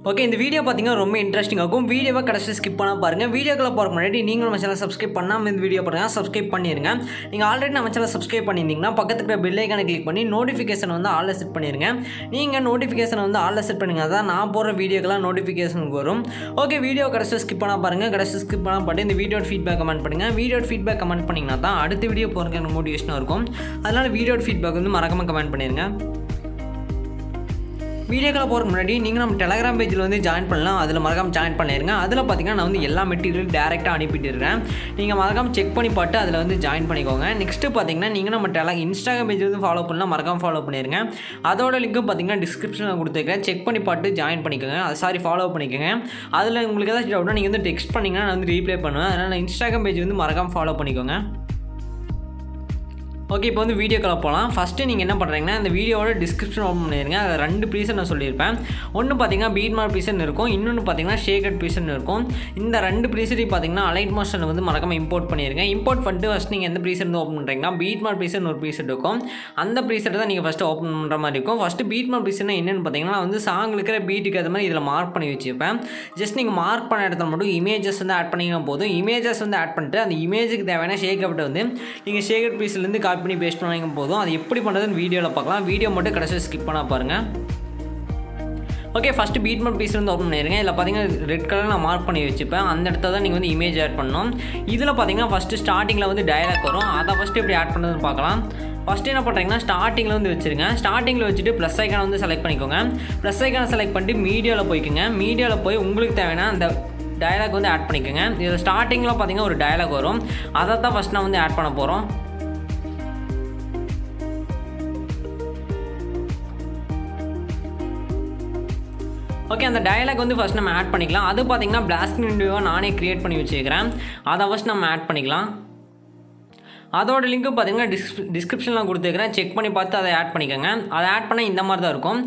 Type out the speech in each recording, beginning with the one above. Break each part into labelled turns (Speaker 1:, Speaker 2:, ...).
Speaker 1: Okay, இந்த video பார்த்தீங்கன்னா ரொம்ப இன்ட்ரெஸ்டிங்காக இருக்கும். வீடியோவை கடைசி ஸ்கிப் பண்ணால் பாருங்கள். வீடியோக்குள்ள போகிறக்கு முன்னாடி நீங்களும் நம்ம சேனல் சப்ஸ்கிரைப் பண்ணாமல் இந்த வீடியோ பாருங்கள், சப்ஸ்கிரைப் பண்ணிடுங்க. நீங்கள் ஆல்ரெடி நம்ம சேனல் சப்ஸ்கிரைப் பண்ணியிருந்தீங்கன்னா பக்கத்துக்கு பெல் ஐக்கானை கிளிக் பண்ணி நோட்டிஃபிகேஷன் வந்து ஆல்ல செட் பண்ணிடுங்க. நீங்கள் நோட்டிஃபிகேஷனை வந்து ஆல்ல செட் பண்ணுங்கள், அதான் நான் போடுற வீடியோக்கெல்லாம் நோட்டிஃபிகேஷனுக்கு வரும். ஓகே, வீடியோ கடைசி ஸ்கிப் பண்ணால் பாருங்கள். கடைசி ஸ்கிப் பண்ணால் பாட்டு இந்த வீடியோட ஃபீட்பேக் கமெண்ட் பண்ணுங்கள். வீடியோட ஃபீட்பேக் கமெண்ட் பண்ணிங்கன்னா தான் அடுத்த வீடியோ போகிறதுக்கு எனக்கு மோட்டிவேஷனாக இருக்கும். அதனால் வீடியோட ஃபீட்பேக் வந்து மறக்காமல் கமெண்ட் பண்ணிடுங்க. வீடியோக்களை போகிறதுக்கு முன்னாடி நீங்கள் நம்ம டெலகிராம் பேஜில் வந்து ஜாயின் பண்ணலாம். அதில் மறக்காமல் ஜாயின் பண்ணிடுங்க. அதில் பார்த்தீங்கன்னா நான் வந்து எல்லா மெட்டீரியல் டேரெக்டாக அனுப்பிட்டுருக்கேன். நீங்கள் மறக்காமல் செக் பண்ணி பார்த்து அதில் வந்து ஜாயின் பண்ணிக்கோங்க. நெக்ஸ்ட்டு பார்த்தீங்கன்னா நீங்கள் நம்ம இன்ஸ்டாகிராம் பேஜ் வந்து ஃபாலோ பண்ணலாம், மறக்காமல் ஃபாலோ பண்ணிடுங்க. அதோட லிங்க்கும் பார்த்தீங்கன்னா டிஸ்கிரிப்ஷனில் கொடுத்துருக்கேன். செக் பண்ணி பார்த்து ஜாயின் பண்ணிக்கோங்க, ஃபாலோ பண்ணிக்கோங்க. அதில் உங்களுக்கு ஏதாச்சும் டவுட்னா நீங்கள் வந்து டெக்ஸ்ட் பண்ணிங்கன்னா நான் வந்து ரீப்ளை பண்ணுவேன். அதனால் இன்ஸ்டாகிராம் பேஜ் வந்து மறக்காமல் ஃபாலோ பண்ணிக்கோங்க. ஓகே, இப்போ வந்து வீடியோக்குள்ள போகலாம். ஃபஸ்ட்டு நீங்கள் என்ன பண்ணுறீங்கன்னா இந்த வீடியோவோட டிஸ்கிரிப்ஷன் ஓப்பன் பண்ணிடுங்க. அதில் 2 ப்ரீசன் நான் சொல்லியிருப்பேன். ஒன்று பார்த்தீங்கன்னா பீட் மார்க் ப்ரீசன் இருக்கும், இன்னொன்று பார்த்தீங்கன்னா ஷேக்கட் ப்ரீசன் இருக்கும். இந்த 2 ப்ரீசனையும் பார்த்தீங்கன்னா அலைட் மோஷன் வந்து மறக்காமல் இம்போர்ட் பண்ணிடுங்க. இம்போர்ட் பண்ணிட்டு ஃபஸ்ட் நீங்கள் எந்த ப்ரீசன் வந்து ஓப்பன் பண்ணுறீங்கன்னா பீட் மார்க் ப்ரீசன் ஒரு ப்ரீசெட் இருக்கும். அந்த ப்ரீசெட்டை தான் நீங்கள் ஃபஸ்ட்டு ஓப்பன் பண்ணுற மாதிரி இருக்கும். ஃபஸ்ட்டு பீட் மார்க் ப்ரீசன் என்னென்னு பார்த்தீங்கன்னா நான் வந்து சாங் இருக்கிற பீட்டுக்கு அது மாதிரி இதில் மார்க் பண்ணி வச்சுருப்பேன். ஜஸ்ட் நீங்கள் மார்க் பண்ண இடத்துல மட்டும் இமேஜஸ் வந்து ஆட் பண்ணிங்கன்னா போதும். இமேஜஸ் வந்து ஆட் பண்ணிட்டு அந்த இமேஜுக்கு தேவையான ஷேக்கப்ட்டை வந்து நீங்கள் ஷேக்கட் ப்ரீஸ்லேருந்து காப்பி பண்ணி பேஸ்ட் பண்ணிங்க போதும். அது எப்படி பண்ணுறதுன்னு வீடியோவில் பார்க்கலாம். வீடியோ மட்டும் கடைசி ஸ்கிப் பண்ணால் பாருங்கள். Okay, first beat mark piece வந்து ஓப்பன் பண்ணிடுங்க. இதில் பார்த்தீங்கன்னா ரெட் கலர் நான் மார்க் பண்ணி வச்சுப்பேன். அந்த இடத்துல தான் நீங்கள் வந்து இமேஜ் ஆட் பண்ணணும். இதில் பார்த்தீங்கன்னா ஃபஸ்ட்டு ஸ்டார்டிங்கில் வந்து டயலாக் வரும். அதை ஃபஸ்ட்டு எப்படி ஆட் பண்ணுறதுன்னு பார்க்கலாம். ஃபஸ்ட்டு என்ன பண்ணுறீங்கன்னா ஸ்டார்டிங்கில் வந்து வச்சுருங்க. ஸ்டார்டிங்கில் வச்சுட்டு ப்ளஸ் ஐக்கானை வந்து செலக்ட் பண்ணிக்கோங்க. ப்ளஸ் ஐக்கானை செலக்ட் பண்ணிட்டு மீடியாவில் போய்க்குங்க. மீடியாவில் போய் உங்களுக்கு தேவையான அந்த டயலாக் வந்து ஆட் பண்ணிக்கோங்க. இதில் ஸ்டார்டிங்கில் பார்த்தீங்கன்னா ஒரு டயலாக் வரும். அதை தான் ஃபஸ்ட் நான் வந்து ஆட் பண்ண போகிறோம். ஓகே, அந்த டயலாக் வந்து ஃபஸ்ட் நம்ம ஆட் பண்ணிக்கலாம். அது பார்த்தீங்கன்னா பிளாஸ்ட் விண்டோவை நானே க்ரியேட் பண்ணி வச்சுக்கிறேன். அதை ஃபஸ்ட் நம்ம ஆட் பண்ணிக்கலாம். அதோட லிங்க்கு பார்த்தீங்கன்னா டிஸ்கிரிப்ஷனில் கொடுத்துருக்கிறேன். செக் பண்ணி பார்த்து அதை ஆட் பண்ணிக்கோங்க. அதை ஆட் பண்ணால் இந்த மாதிரி தான் இருக்கும்.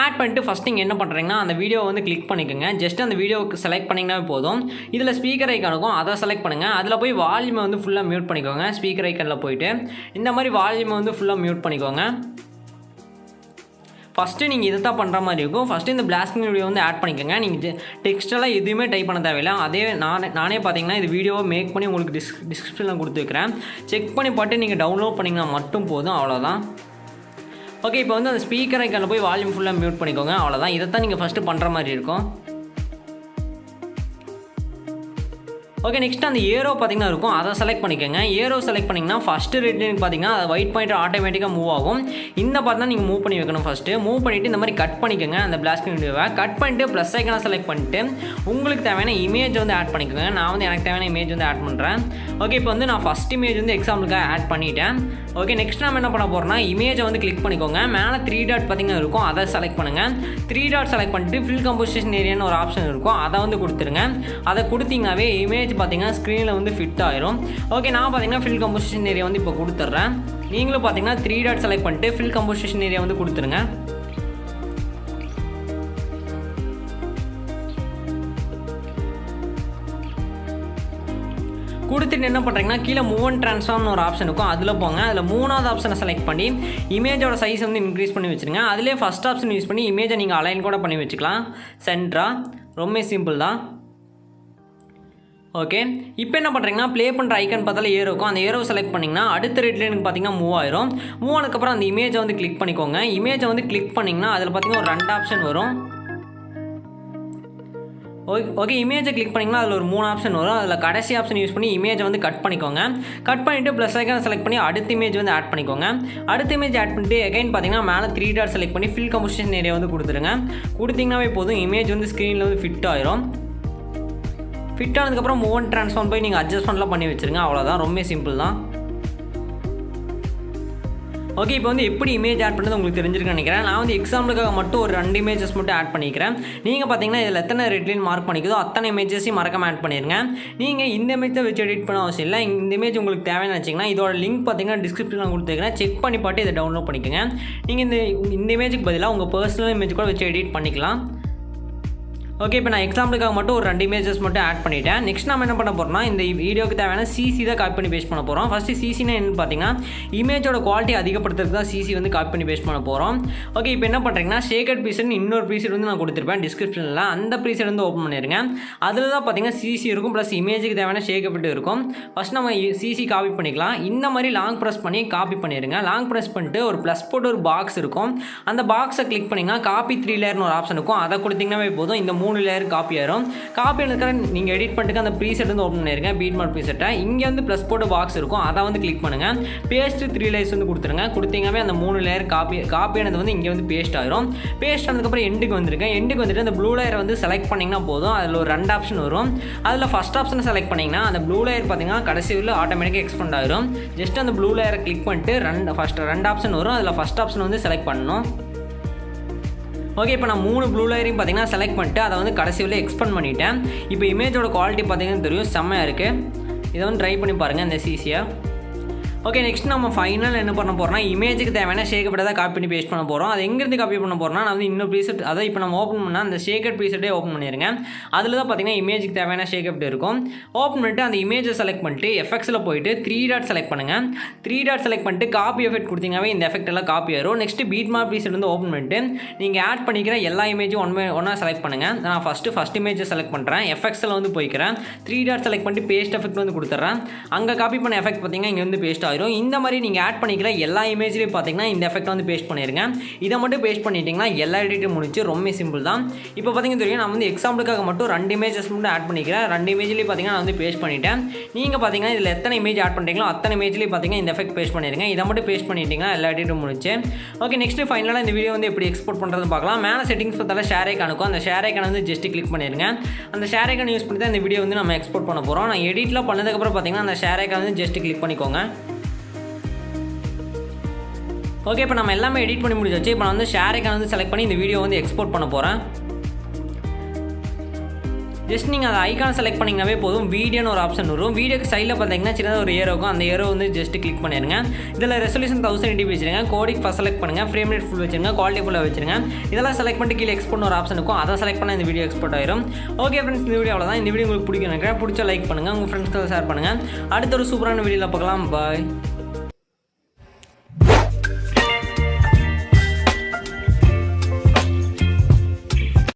Speaker 1: ஆட் பண்ணிட்டு ஃபஸ்ட் நீங்கள் என்ன பண்ணுறீங்கன்னா அந்த வீடியோவை வந்து கிளிக் பண்ணிக்கோங்க. ஜஸ்ட் அந்த வீடியோவுக்கு செலக்ட் பண்ணிங்கன்னா போதும். இதில் ஸ்பீக்கர் ஐக்கான் இருக்கும், அதை செலக்ட் பண்ணுங்கள். அதில் போய் வால்யூமை வந்து ஃபுல்லாக மியூட் பண்ணிக்கோங்க. ஸ்பீக்கர் ஐக்கானில் போயிட்டு இந்த மாதிரி வால்யூமை வந்து ஃபுல்லாக மியூட் பண்ணிக்கோங்க. ஃபஸ்ட்டு நீங்கள் இதை தான் பண்ணுற மாதிரி இருக்கும். ஃபஸ்ட்டு இந்த பிளாஸ்டிங் வீடியோ வந்து ஆட் பண்ணிக்கோங்க. நீங்கள் டெக்ஸ்டெல்லாம் எதுவுமே டைப் பண்ண தேவையில்லை. அதே நானே பார்த்தீங்கன்னா இது வீடியோவை மேக் பண்ணி உங்களுக்கு டிஸ்கிரிப்ஷனில் கொடுத்துருக்கிறேன். செக் பண்ணி பார்த்து நீங்கள் டவுன்லோட் பண்ணிங்கன்னா மட்டும் போதும், அவ்வளோதான். ஓகே, இப்போ வந்து அந்த ஸ்பீக்கர் ஐக்கானில் போய் வால்யூம் ஃபுல்லாக மியூட் பண்ணிக்கோங்க, அவ்வளோதான். இதை தான் நீங்கள் ஃபஸ்ட்டு பண்ணுற மாதிரி இருக்கும். ஓகே, நெக்ஸ்ட் அந்த ஏரோ பார்த்தீங்கன்னா இருக்கும், அதை செலக்ட் பண்ணிக்கோங்க. ஏரோ செலக்ட் பண்ணிங்கன்னா ஃபஸ்ட்டு ரெட் லைனுக்கு பார்த்தீங்கன்னா அது ஒயிட் பாயிண்ட் ஆட்டோமேட்டிக்காக மூவ் ஆகும். இந்த பார்த்து தான் நீங்கள் மூவ் பண்ணி வைக்கணும். ஃபஸ்ட்டு மூவ் பண்ணிவிட்டு இந்த மாதிரி கட் பண்ணிக்கோங்க. அந்த பிளாஸ்டிக் வீடியோவை கட் பண்ணிட்டு ப்ளஸ் ஐக்கானை செலக்ட் பண்ணிட்டு உங்களுக்கு தேவையான இமேஜ் வந்து ஆட் பண்ணிக்கோங்க. நான் வந்து எனக்கு தேவையான இமேஜ் வந்து ஆட் பண்ணுறேன். ஓகே, இப்போ வந்து நான் ஃபஸ்ட் இமேஜ் வந்து எக்ஸாம்பிளுக்காக ஆட் பண்ணிவிட்டேன். ஓகே, நெக்ஸ்ட் நம்ம என்ன பண்ண போகிறோம்னா இமேஜை வந்து கிளிக் பண்ணிக்கோங்க. மேலே 3 டாட் பார்த்தீங்கன்னா இருக்கும், அதை செலக்ட் பண்ணுங்கள். 3 டாட் செலக்ட் பண்ணிட்டு ஃபில் கம்போசிஷன் ஏரியான்னு ஒரு ஆப்ஷன் இருக்கும், அதை வந்து கொடுத்துருங்க. அதை கொடுத்தீங்கன்னாவே இமேஜ் பார்த்தீங்கன்னா ஸ்க்ரீனில் வந்து ஃபிட் ஆயிரும். ஓகே, நான் பார்த்தீங்கன்னா ஃபில் கம்போசிஷன் ஏரியா வந்து இப்போ கொடுத்துட்றேன். நீங்களும் பார்த்தீங்கன்னா 3 டாட் செலக்ட் பண்ணிட்டு ஃபில் கம்போசிஷன் ஏரியா வந்து கொடுத்துருங்க. கொடுத்துட்டு என்ன பண்ணுறீங்கன்னா கீழே மூவ் அண்ட் ட்ரான்ஸ்ஃபார்ம்னு ஒரு ஆப்ஷன் இருக்கும், அதில் போங்க. அதில் 3வது ஆப்ஷனை செலக்ட் பண்ணி இமேஜோட சைஸ் வந்து இன்க்ரீஸ் பண்ணி வச்சுருங்க. அதிலே ஃபஸ்ட் ஆப்ஷன் யூஸ் பண்ணி இமேஜை நீங்கள் அலைன் கூட பண்ணி வச்சுக்கலாம் சென்டராக. ரொம்ப சிம்பிள் தான். ஓகே, இப்போ என்ன பண்ணுறீங்கன்னா ப்ளே பண்ணுற ஐக்கன் பார்த்தாலே ஏரோ இருக்கும். அந்த ஏரோ செலக்ட் பண்ணிங்கன்னா அடுத்த ரெட் லைனுக்கு பார்த்தீங்கன்னா மூவ் ஆயிரும். மூவ் ஆனதுக்கப்புறம் அந்த இமேஜை வந்து கிளிக் பண்ணிக்கோங்க. இமேஜை வந்து கிளிக் பண்ணிங்கன்னா அதில் பார்த்தீங்கன்னா ஒரு 2 ஆப்ஷன் வரும். ஓகே, இமேஜை கிளிக் பண்ணிங்கன்னா அதில் ஒரு 3 ஆப்ஷன் வரும். அதில் கடைசி ஆப்ஷன் யூஸ் பண்ணி இமேஜை வந்து கட் பண்ணிக்கோங்க. கட் பண்ணிவிட்டு ப்ளஸ் ஐக்கானை செலக்ட் பண்ணி அடுத்த இமேஜ் வந்து ஆட் பண்ணிக்கோங்க. அடுத்த இமேஜ் ஆட் பண்ணிட்டு எகைன் பார்த்தீங்கன்னா மேலே 3 டாட் செலக்ட் பண்ணி ஃபில் கம்போசிஷன் ஏரியா வந்து கொடுத்துருங்க. கொடுத்தீங்கன்னாவே போதும், இமேஜ் வந்து ஸ்க்ரீனில் வந்து ஃபிட் ஆயிரும். ஃபிட் ஆனதுக்கப்புறம் மூவ் அண்ட் ட்ரான்ஸ்ஃபார்ம் போய் நீங்கள் அட்ஜஸ்ட்மெண்ட்லாம் பண்ணி வச்சுருங்க, அவ்வளோதான். ரொம்ப சிம்பிள் தான். ஓகே, இப்போ வந்து எப்படி இமேஜ் ஆட் பண்ணுறது உங்களுக்கு தெரிஞ்சிருக்குன்னு நினைக்கிறேன். நான் வந்து எக்ஸாம்பிளுக்காக மட்டும் ஒரு 2 இமேஜஸ் மட்டும் ஆட் பண்ணிக்கிறேன். நீங்கள் பார்த்தீங்கன்னா இதில் எத்தனை ரெட் லைன் மார்க் பண்ணிக்குதோ அத்தனை இமேஜஸையும் மறக்காம ஆட் பண்ணிடுங்க. நீங்கள் இந்த இமேஜ் தான் வச்சு எடிட் பண்ண அவசியம் இல்லை. இந்த இமேஜ் உங்களுக்கு தேவைன்னு வச்சிங்கன்னா இதோட லிங்க் பார்த்தீங்கன்னா டிஸ்கிரிப்ஷனில் கொடுத்துருக்கிறேன். செக் பண்ணி பார்த்து இதை டவுன்லோட் பண்ணிக்கோங்க. நீங்கள் இந்த இமேஜுக்கு பதிலாக உங்கள் பர்சனல் இமேஜ் கூட வச்சு எடிட் பண்ணிக்கலாம். ஓகே, இப்போ நான் எக்ஸாம்பிளுக்காக மட்டும் ஒரு 2 இமேஜஸ் மட்டும் ஆட் பண்ணிட்டேன். நெக்ஸ்ட் நம்ம என்ன பண்ண போகிறோம்னா இந்த வீடியோக்கு தேவையான சிசி தான் காப்பி பண்ணி பேஸ்ட் பண்ண போகிறோம். ஃபஸ்ட்டு சிசினா என்னன்னு பார்த்தீங்கன்னா இமேஜோட குவாலிட்டி அதிகப்படுத்துறதுக்கு தான் சிசி வந்து காப்பி பண்ணி பேஸ்ட் பண்ண போகிறோம். ஓகே, இப்போ என்ன பண்ணுறீங்கன்னா ஷேக்கட் ப்ரீசெட் இன்னொரு ப்ரீசெட் வந்து நான் கொடுத்துருப்பேன் டிஸ்கிரிப்ஷனில். அந்த ப்ரீசெட் வந்து ஓப்பன் பண்ணிடுங்க. அதில் தான் பார்த்தீங்கன்னா சிசி இருக்கும் ப்ளஸ் இமேஜுக்கு தேவையான ஷேக்கட் இருக்கும். ஃபஸ்ட் நம்ம சிசி காப்பி பண்ணிக்கலாம். இந்த மாதிரி லாங் ப்ரெஸ் பண்ணி காப்பி பண்ணிடுங்க. லாங் ப்ரெஸ் பண்ணிட்டு ஒரு ப்ளஸ் போட்டு ஒரு பாக்ஸ் இருக்கும். அந்த பாக்ஸை கிளிக் பண்ணிங்கன்னா காப்பி 3 லேயர்னு ஒரு ஆப்ஷன் இருக்கும். அதை கொடுத்தீங்கன்னாவே போதும், இந்த 3 லேயர் காப்பி ஆயிரும். காப்பி இருக்கிற நீங்கள் எடிட் பண்ணிட்டு அந்த ப்ரீசெட் வந்து ஓப்பன் பண்ணிருங்க. பீட்மார்க் ப்ரீசெட்டை இங்கே வந்து ப்ளஸ் போட்டு பாக்ஸ் இருக்கும். அதை வந்து கிளிக் பண்ணுங்கள். பேஸ்ட் 3 லேயர்ஸ் வந்து கொடுத்துருங்க. கொடுத்தீங்கவே அந்த 3 லேயர் காப்பியானது வந்து இங்கே வந்து பேஸ்ட் ஆயிரும். பேஸ்ட் ஆனதுக்கப்புறம் எண்டுக்கு வந்துருக்கேன். எண்டுக்கு வந்துட்டு அந்த ப்ளூ லேயரை வந்து செலக்ட் பண்ணிங்கன்னா போதும். அதில் ஒரு 2 ஆப்ஷன் வரும். அதில் ஃபஸ்ட் ஆப்ஷனை செலக்ட் பண்ணிங்கன்னா அந்த ப்ளூ லேயர் பார்த்தீங்கன்னா கடைசி உள்ள ஆட்டோமேட்டிக்காக எக்ஸ்பெண்ட் ஆயிரும். ஜஸ்ட் அந்த ப்ளூ லேயரை கிளிக் பண்ணிட்டு ஃபஸ்ட் 2 ஆப்ஷன் வரும். அதில் ஃபஸ்ட் ஆப்ஷன் வந்து செலக்ட் பண்ணணும். ஓகே, இப்போ நான் 3 ப்ளூ லேயரையும் பார்த்தீங்கன்னா செலக்ட் பண்ணிட்டு அதை வந்து கடைசியில் எக்ஸ்பெண்ட் பண்ணிட்டேன். இப்போ இமேஜோட குவாலிட்டி பார்த்தீங்கன்னா தெரியும், செம்மையாக இருக்குது. இதை வந்து ட்ரை பண்ணி பாருங்கள் இந்த சிசியை. ஓகே, நெக்ஸ்ட் நம்ம ஃபைனல் என்ன பண்ண போகிறோம்னா இமேஜுக்கு தேவையான ஷேக்கப்பட்டதை காப்பி பண்ணி பேஸ்ட் பண்ண போகிறோம். அது எங்கேருந்து காப்பி பண்ண போகிறோம்னா நான் வந்து இன்னொரு ப்ரீசெட் அதை இப்போ நம்ம ஓப்பன் பண்ணால் அந்த ஷேக்கட் ப்ரீசெட்டே ஓப்பன் பண்ணிடுங்க. அதில் தான் பார்த்தீங்கன்னா இமேஜுக்கு தேவையான ஷேக்கப்ட் இருக்கும். ஓப்பன் பண்ணிட்டு அந்த இமேஜை செலக்ட் பண்ணிட்டு எஃபெக்ட்ஸில் போயிட்டு 3 டாட் செலக்ட் பண்ணுங்கள். 3 டாட் செலக்ட் பண்ணிட்டு காப்பி எஃபெக்ட் கொடுத்தீங்கன்னாவே இந்த எஃபெக்ட் எல்லாம் காப்பி ஆயிரும். நெக்ஸ்ட் பீட்மார்க் ப்ரீசெட் வந்து ஓப்பன் பண்ணிட்டு நீங்கள் ஆட் பண்ணிக்கிற எல்லா இமேஜும் ஒன்றா செலக்ட் பண்ணுங்கள். நான் ஃபஸ்ட் இமேஜை செலக்ட் பண்ணுறேன். எஃபெக்ட்ஸில் வந்து போய்க்கிறேன். 3 டாட் செலக்ட் பண்ணிட்டு பேஸ்ட் எஃபெக்ட் வந்து கொடுத்துட்றேன். அங்கே காப்பி பண்ண எஃபெக்ட் பார்த்தீங்கன்னா இங்கே வந்து பேஸ்ட் ஆயிரும். இந்த மாதிரி நீங்கள் ஆட் பண்ணிக்கிற எல்லா இமேஜ்லையும் பார்த்தீங்கன்னா இந்த எஃபெக்ட் வந்து பேஸ்ட் பண்ணிடுங்க. இதை மட்டும் பேஸ்ட் பண்ணிட்டீங்கன்னா எல்லா எடிட்டும் முடிச்சு. ரொம்ப சிம்பிள் தான். இப்போ பார்த்தீங்கன்னா தெரியும், நான் வந்து எக்ஸாம்பிளுக்காக மட்டும் 2 இமேஜஸ் மட்டும் ஆட் பண்ணிக்கிறேன். 2 இமேஜ்லேயும் பார்த்தீங்கன்னா நான் வந்து பேஸ்ட் பண்ணிட்டேன். நீங்கள் பார்த்தீங்கன்னா இதில் எத்தனை இமேஜ் ஆட் பண்ணுறீங்களோ அத்தனை இமேஜ்லேயும் பார்த்தீங்கன்னா இந்த எஃபெக்ட் பேஸ்ட் பண்ணிடுங்க. இதை மட்டும் பேஸ்ட் பண்ணிட்டீங்கன்னா எல்லா எடிட்டும் முடிச்சு. ஓகே, நெக்ஸ்ட் ஃபைனலாக இந்த வீடியோ வந்து எப்படி எக்ஸ்போர்ட் பண்ணுறதுன்னு பார்க்கலாம். மேலே செட்டிங்ஸ் பார்த்தாலும் ஷேர் ஐக்கானுக்கும் அந்த ஷேர் ஐக்கான் வந்து ஜஸ்ட் கிளிக் பண்ணிடுங்க. அந்த ஷேர் ஐக்கான் யூஸ் பண்ணி தான் இந்த வீடியோ வந்து நம்ம எக்ஸ்போர்ட் பண்ண போகிறோம். நான் எடிட்டில் பண்ணதுக்கப்புறம் பார்த்தீங்கன்னா அந்த ஷேர் ஐக்கான் வந்து ஜஸ்ட் கிளிக் பண்ணிக்கோங்க. ஓகே, இப்போ நம்ம எல்லாமே எடிட் பண்ணி முடிஞ்சாச்சு. இப்போ நான் வந்து ஷேர் ஐக்கான் வந்து செலக்ட் பண்ணி இந்த வீடியோ வந்து எக்ஸ்போர்ட் பண்ண போகிறேன். ஜஸ்ட் நீங்கள் அந்த ஐக்கானை செலக்ட் பண்ணிங்கனாவே போதும், வீடியோன்னு ஒரு ஆப்ஷன் வரும். வீடியோக்கு சைடில் பார்த்தீங்கன்னா சின்னதாக ஒரு ஏரோ இருக்கும். அந்த ஏரோ வந்து ஜஸ்ட் கிளிக் பண்ணிடுங்க. இதில் ரெசல்யூஷன் 1080 வச்சுருங்க. கோடிக் ஃபஸ்ட் செலக்ட் பண்ணுங்கள். ஃப்ரேம் ரேட் ஃபுல் வச்சுருங்க. குவாலிட்டி ஃபுல்லாக வச்சுருங்க. இதெல்லாம் செலக்ட் பண்ணிட்டு கீழே எக்ஸ்போர்ட் ஒரு ஆப்ஷன் இருக்கும். அதை செலக்ட் பண்ண இந்த வீடியோ எக்ஸ்போர்ட் ஆயிரும். ஓகே ஃப்ரெண்ட்ஸ், இந்த வீடியோ அவ்வளோதான். இந்த வீடியோ உங்களுக்கு பிடிக்கும் நினைக்கிறேன். பிடிச்ச லைக் பண்ணுங்கள், உங்கள் ஃப்ரெண்ட்ஸ்க்கு ஷேர் பண்ணுங்கள். அடுத்த ஒரு சூப்பரான வீடியோவில் பார்க்கலாம். பாய்.